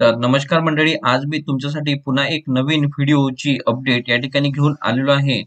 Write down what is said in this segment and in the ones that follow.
तर नमस्कार मंडळी, आज मी तुमच्यासाठी पुन्हा एक नवीन व्हिडिओची अपडेट या ठिकाणी घेऊन आलेलो आहे.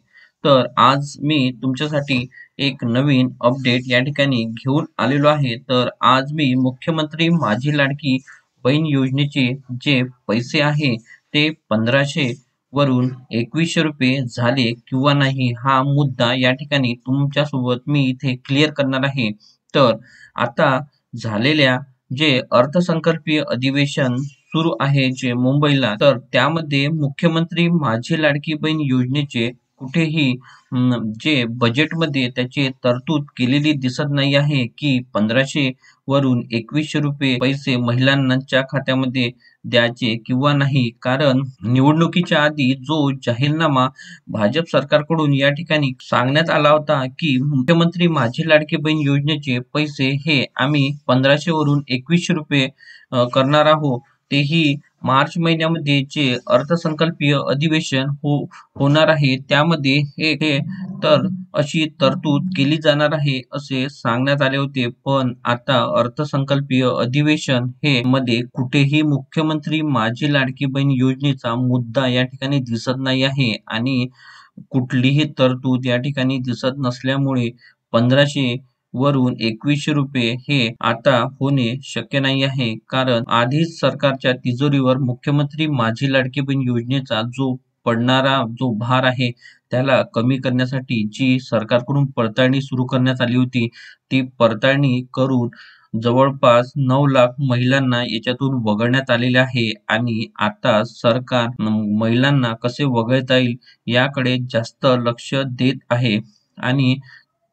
तर आज मी तुमच्यासाठी एक नवीन अपडेट या ठिकाणी घेऊन आलेलो आहे. तर आज मी मुख्यमंत्री माझी लाडकी बहीण योजनेचे जे पैसे आहे ते 1500 वरून 2100 रुपये झाले किंवा नाही, हा मुद्दा या ठिकाणी तुमच्यासोबत मी इथे क्लिअर करणार आहे. तर आता झालेल्या जे अर्थसंकल्पीय अधिवेशन सुरू आहे जे मुंबईला, तर त्यामध्ये मुख्यमंत्री माझी लाडकी बहीण योजनेचे कुठेही जे बजेटमध्ये त्याची तरतूद केलेली दिसत नाही आहे की 1500 वरून 2100 रुपये पैसे महिलांच्या खात्यामध्ये द्यायचे किंवा नाही. कारण निवडणुकीच्या आधी जो जाहीरनामा भाजप सरकारकडून या ठिकाणी सांगण्यात आला होता की मुख्यमंत्री माझी लाडकी बहीण योजनेचे पैसे हे आम्ही 1500 वरून 2100 रुपये करणार आहोत, तेही मार्च महिन्यामध्ये जे अर्थसंकल्पीय अधिवेशन होणार आहे त्यामध्ये हे तर अशी तरतूद केली जाणार आहे असे सांगण्यात आले होते. पण आता अर्थसंकल्पीय अधिवेशन हे मध्ये कुठेही मुख्यमंत्री माझी लाडकी बहीण योजनेचा मुद्दा या ठिकाणी दिसत नाही आहे आणि कुठलीही तरतूद या ठिकाणी दिसत नसल्यामुळे 1500 वरून 2100 रुपये हे आता होणे शक्य नाही आहे. कारण आधीच सरकारच्या तिजोरीवर मुख्यमंत्री माझी लाडकी बहीण योजनेचा जो पडणारा जो भार आहे त्याला कमी करण्यासाठी जी सरकारकडून पडताळणी सुरू करण्यात आली होती, ती पडताळणी करून जवळपास 9 लाख महिलांना याच्यातून वगळण्यात आलेले आहे आणि आता सरकार महिलांना कसे वगळता येईल याकडे जास्त लक्ष देत आहे. आणि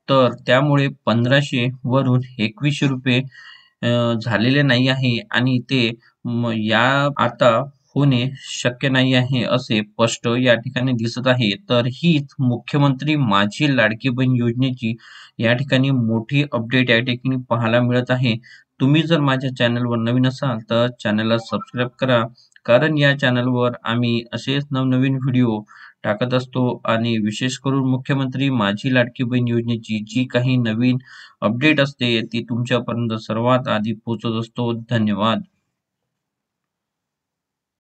तर त्यामुळे 1500 वरून 2100 रुपये झालेले नाही आहे आणि ते या आता होणे शक्य नाही आहे असे स्पष्ट या ठिकाणी दिसत आहे. तर हीच मुख्यमंत्री माझी लाडकी बहीण योजनेची या ठिकाणी मोठी अपडेट या ठिकाणी पाहायला मिळत आहे. तुम्ही जर माझ्या चॅनलवर नवीन असाल तर चॅनलला सबस्क्राईब करा, कारण या चॅनलवर आम्ही असेच नवनवीन व्हिडिओ टाकत असतो आणि विशेष करून मुख्यमंत्री माझी लाडकी बहीण योजनेची जी काही नवीन अपडेट असते ती तुमच्यापर्यंत सर्वात आधी पोहोचत असतो. धन्यवाद.